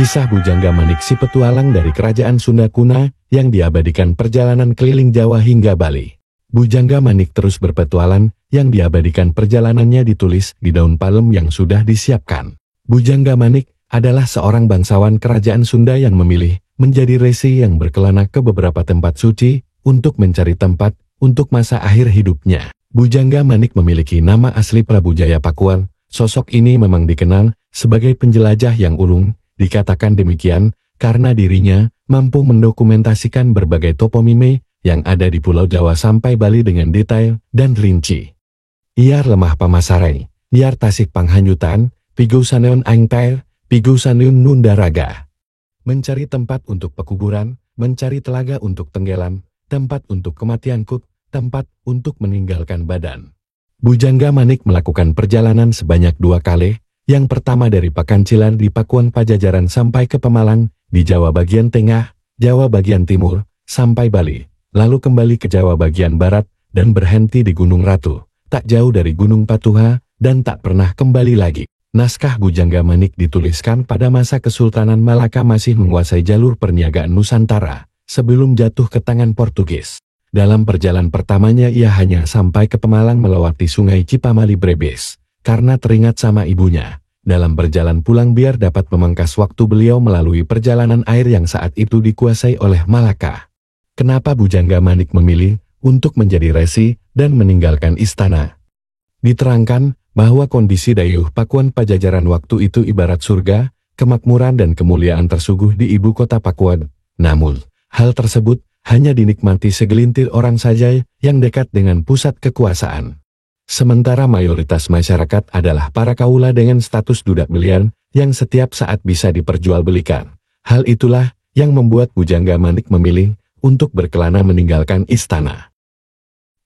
Kisah Bujangga Manik si petualang dari kerajaan Sunda kuno yang diabadikan perjalanan keliling Jawa hingga Bali. Bujangga Manik terus berpetualang yang diabadikan perjalanannya ditulis di daun palem yang sudah disiapkan. Bujangga Manik adalah seorang bangsawan kerajaan Sunda yang memilih menjadi resi yang berkelana ke beberapa tempat suci untuk mencari tempat untuk masa akhir hidupnya. Bujangga Manik memiliki nama asli Prabu Jaya Pakuan. Sosok ini memang dikenal sebagai penjelajah yang ulung. Dikatakan demikian karena dirinya mampu mendokumentasikan berbagai toponime yang ada di Pulau Jawa sampai Bali dengan detail dan rinci. Iar lemah pamasarai, iar tasik panghanyutan, pigu saneon aingtair, pigu saneun nundaraga. Mencari tempat untuk pekuburan, mencari telaga untuk tenggelam, tempat untuk kematian kut, tempat untuk meninggalkan badan. Bujangga Manik melakukan perjalanan sebanyak 2 kali. Yang pertama dari Pakancilan di Pakuan Pajajaran sampai ke Pemalang, di Jawa bagian tengah, Jawa bagian timur, sampai Bali. Lalu kembali ke Jawa bagian barat, dan berhenti di Gunung Ratu, tak jauh dari Gunung Patuha, dan tak pernah kembali lagi. Naskah Bujangga Manik dituliskan pada masa Kesultanan Malaka masih menguasai jalur perniagaan Nusantara, sebelum jatuh ke tangan Portugis. Dalam perjalanan pertamanya ia hanya sampai ke Pemalang melewati sungai Cipamali Brebes, karena teringat sama ibunya. Dalam perjalanan pulang biar dapat memangkas waktu beliau melalui perjalanan air yang saat itu dikuasai oleh Malaka. Kenapa Bujangga Manik memilih untuk menjadi resi dan meninggalkan istana? Diterangkan bahwa kondisi dayuh Pakuan Pajajaran waktu itu ibarat surga, kemakmuran dan kemuliaan tersuguh di ibu kota Pakuan. Namun, hal tersebut hanya dinikmati segelintir orang saja yang dekat dengan pusat kekuasaan. Sementara mayoritas masyarakat adalah para kaula dengan status dudak belian yang setiap saat bisa diperjualbelikan. Hal itulah yang membuat Bujangga Manik memilih untuk berkelana meninggalkan istana.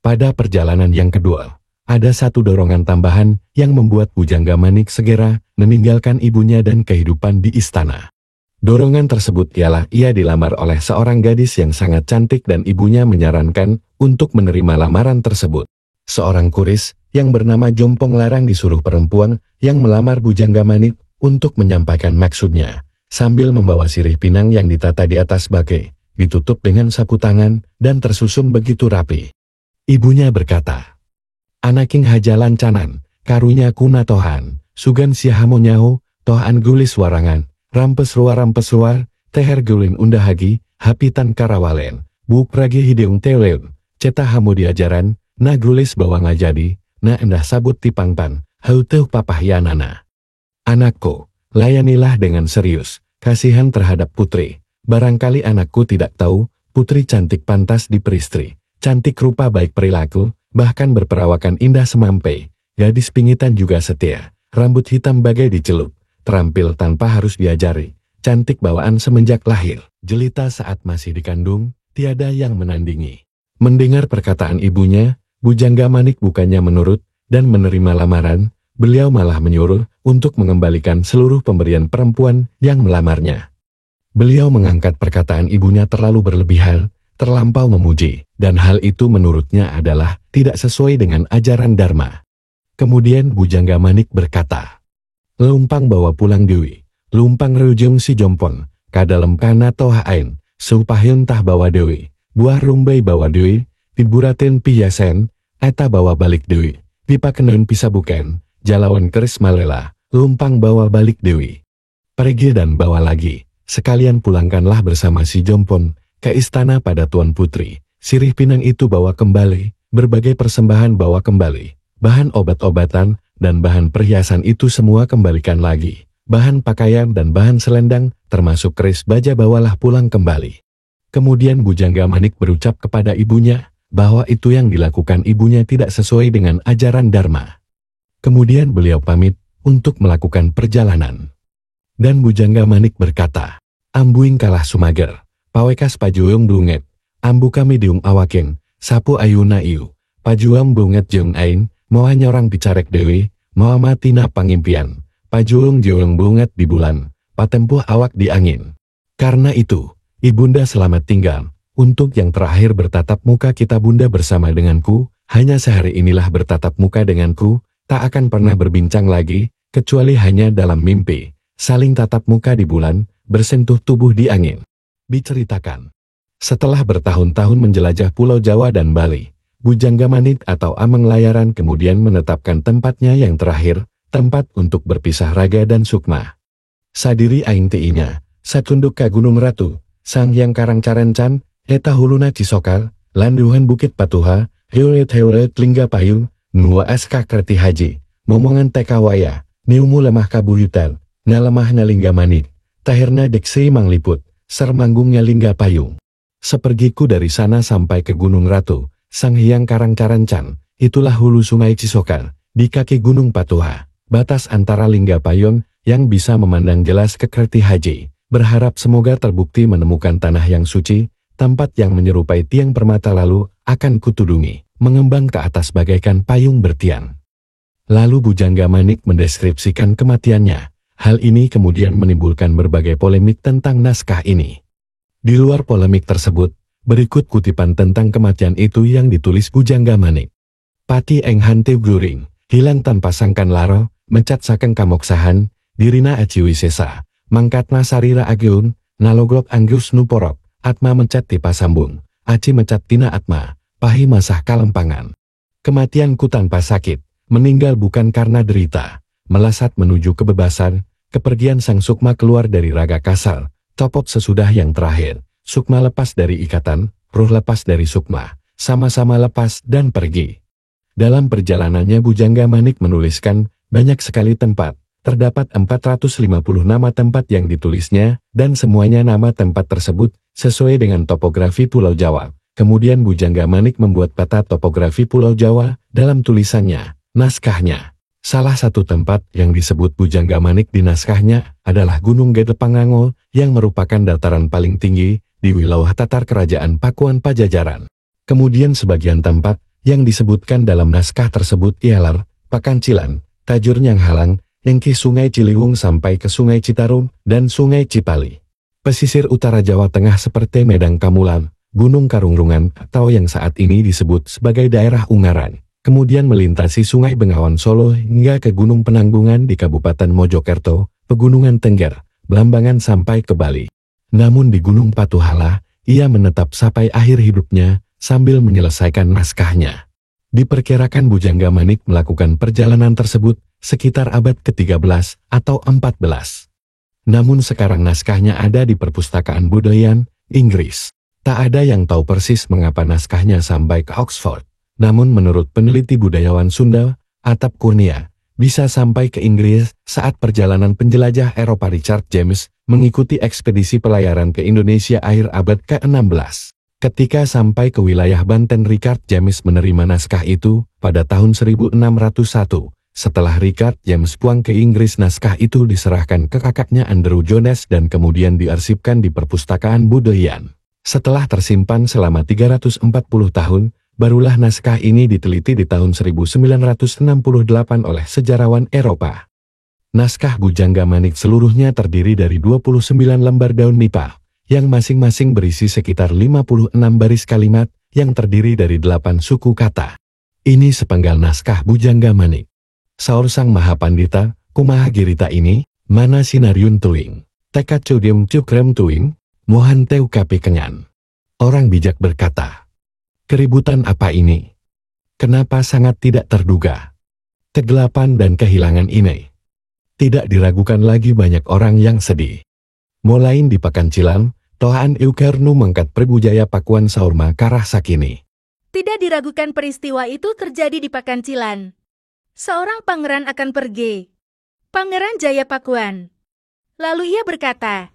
Pada perjalanan yang kedua, ada satu dorongan tambahan yang membuat Bujangga Manik segera meninggalkan ibunya dan kehidupan di istana. Dorongan tersebut ialah ia dilamar oleh seorang gadis yang sangat cantik dan ibunya menyarankan untuk menerima lamaran tersebut. Seorang kuris yang bernama Jompong Larang disuruh perempuan yang melamar Bujangga Manik untuk menyampaikan maksudnya, sambil membawa sirih pinang yang ditata di atas bage, ditutup dengan sapu tangan, dan tersusun begitu rapi. Ibunya berkata, "Anaking hajalan canan, karunya kuna tohan, sugan siahamonyaho, tohan gulis warangan, rampes luar, teher gulin undahagi, hapitan karawalen, buk ragi hideung teuleun, cetah hamu diajaran, na gulis bawang ajadi, na endah sabut tipangpan, hauteuh papahyanana. Anakku, layanilah dengan serius, kasihan terhadap putri. Barangkali anakku tidak tahu, putri cantik pantas diperistri, cantik rupa baik perilaku, bahkan berperawakan indah semampai, gadis pingitan juga setia, rambut hitam bagai dicelup, terampil tanpa harus diajari, cantik bawaan semenjak lahir, jelita saat masih dikandung, tiada yang menandingi." Mendengar perkataan ibunya, Bujangga Manik bukannya menurut dan menerima lamaran, beliau malah menyuruh untuk mengembalikan seluruh pemberian perempuan yang melamarnya. Beliau mengangkat perkataan ibunya terlalu berlebihan, terlampau memuji, dan hal itu menurutnya adalah tidak sesuai dengan ajaran Dharma. Kemudian Bujangga Manik berkata, "Lumpang bawa pulang dewi, lumpang reujung si jompon, kadalem kana toha ain, supahyun tah bawa dewi, buah rumbai bawa dewi, tiburatin piyasen, eta bawa balik dewi, pipakeneun pisabuken, jalawan keris malela, lumpang bawa balik dewi. Pergi dan bawa lagi, sekalian pulangkanlah bersama si jompon ke istana pada Tuan Putri, sirih pinang itu bawa kembali, berbagai persembahan bawa kembali, bahan obat-obatan dan bahan perhiasan itu semua kembalikan lagi, bahan pakaian dan bahan selendang termasuk keris baja bawalah pulang kembali." Kemudian Bujangga Manik berucap kepada ibunya bahwa itu yang dilakukan ibunya tidak sesuai dengan ajaran Dharma. Kemudian beliau pamit untuk melakukan perjalanan. Dan Bujangga Manik berkata, "Ambuing kalah sumager, pawekas pajuung blunget, ambu kami diung awakeng, sapu ayuna iu, pajuang blunget jeung ain, moa nyorang dicarek dewi, moa matina pangimpian, pajuung jeung blunget di bulan, patempuh awak di angin. Karena itu, ibunda selamat tinggal. Untuk yang terakhir bertatap muka kita bunda bersama denganku, hanya sehari inilah bertatap muka denganku, tak akan pernah berbincang lagi, kecuali hanya dalam mimpi. Saling tatap muka di bulan, bersentuh tubuh di angin. Diceritakan, setelah bertahun-tahun menjelajah Pulau Jawa dan Bali, Bujangga Manik atau Ameng Layaran kemudian menetapkan tempatnya yang terakhir, tempat untuk berpisah raga dan sukma. Sadiri aing tiinya, satunduk ka Gunung Ratu, Sang Hyang Karang Carencan, eta huluna Cisokal, landuhan Bukit Patuha, heureut lingga payung, nua aska kerti haji, momongan teka waya, niumu lemah kabuyutan, ngalemahna lingga manik, tahirna deksei mangliput, sermanggungnya lingga payung. Sepergiku dari sana sampai ke Gunung Ratu, Sang Hyang Karang Carencan, itulah hulu sungai Cisokal, di kaki Gunung Patuha, batas antara lingga payung, yang bisa memandang jelas ke kerti haji. Berharap semoga terbukti menemukan tanah yang suci, tempat yang menyerupai tiang permata lalu akan kutudungi, mengembang ke atas bagaikan payung bertiang. Lalu Bujangga Manik mendeskripsikan kematiannya. Hal ini kemudian menimbulkan berbagai polemik tentang naskah ini. Di luar polemik tersebut, berikut kutipan tentang kematian itu yang ditulis Bujangga Manik. Pati eng hante gluring, hilang tanpa sangkan laro, mencat saken kamoksahan, dirina aciwisesa. Mangkatna sarira ageun, naloglok anggus nuporok, atma mencat tipa sambung, aci mencat tina atma, pahi masah kalempangan. Kematianku tanpa sakit, meninggal bukan karena derita, melesat menuju kebebasan, kepergian sang sukma keluar dari raga kasar, copot sesudah yang terakhir, sukma lepas dari ikatan, ruh lepas dari sukma, sama-sama lepas dan pergi. Dalam perjalanannya Bujangga Manik menuliskan, banyak sekali tempat. Terdapat 450 nama tempat yang ditulisnya, dan semuanya nama tempat tersebut sesuai dengan topografi Pulau Jawa. Kemudian Bujangga Manik membuat peta topografi Pulau Jawa dalam tulisannya, naskahnya. Salah satu tempat yang disebut Bujangga Manik di naskahnya adalah Gunung Gede Pangango yang merupakan dataran paling tinggi di wilayah Tatar Kerajaan Pakuan Pajajaran. Kemudian sebagian tempat yang disebutkan dalam naskah tersebut ialah Pakancilan, Tajur Nyanghalang, Nengki Sungai Ciliwung sampai ke Sungai Citarum, dan Sungai Cipali. Pesisir utara Jawa Tengah seperti Medang Kamulan, Gunung Karungrungan, atau yang saat ini disebut sebagai daerah Ungaran. Kemudian melintasi Sungai Bengawan Solo hingga ke Gunung Penanggungan di Kabupaten Mojokerto, Pegunungan Tengger, Blambangan sampai ke Bali. Namun di Gunung Patuhala, ia menetap sampai akhir hidupnya sambil menyelesaikan naskahnya. Diperkirakan Bujangga Manik melakukan perjalanan tersebut sekitar abad ke-13 atau 14. Namun sekarang naskahnya ada di Perpustakaan Bodleian, Inggris. Tak ada yang tahu persis mengapa naskahnya sampai ke Oxford. Namun menurut peneliti budayawan Sunda, Atap Kurnia, bisa sampai ke Inggris saat perjalanan penjelajah Eropa Richard James mengikuti ekspedisi pelayaran ke Indonesia akhir abad ke-16. Ketika sampai ke wilayah Banten, Richard James menerima naskah itu pada tahun 1601. Setelah Richard James pulang ke Inggris, naskah itu diserahkan ke kakaknya Andrew Jones dan kemudian diarsipkan di Perpustakaan Bodleian. Setelah tersimpan selama 340 tahun, barulah naskah ini diteliti di tahun 1968 oleh sejarawan Eropa. Naskah Bujangga Manik seluruhnya terdiri dari 29 lembar daun nipah, yang masing-masing berisi sekitar 56 baris kalimat, yang terdiri dari 8 suku kata. Ini sepenggal naskah Bujangga Manik. Saur Sang Mahapandita, kumaha girita ini, mana sinariun tuing, teka cudium cukrem tuing, mohan teu kapi kenyan. Orang bijak berkata, keributan apa ini? Kenapa sangat tidak terduga? Kegelapan dan kehilangan ini. Tidak diragukan lagi banyak orang yang sedih. Mulain di Pakancilan, tohaan Eukernu mengkat Prebujaya Pakuan Saurma Karah Sakini. Tidak diragukan peristiwa itu terjadi di Pakancilan. Seorang pangeran akan pergi. Pangeran Jaya Pakuan. Lalu ia berkata,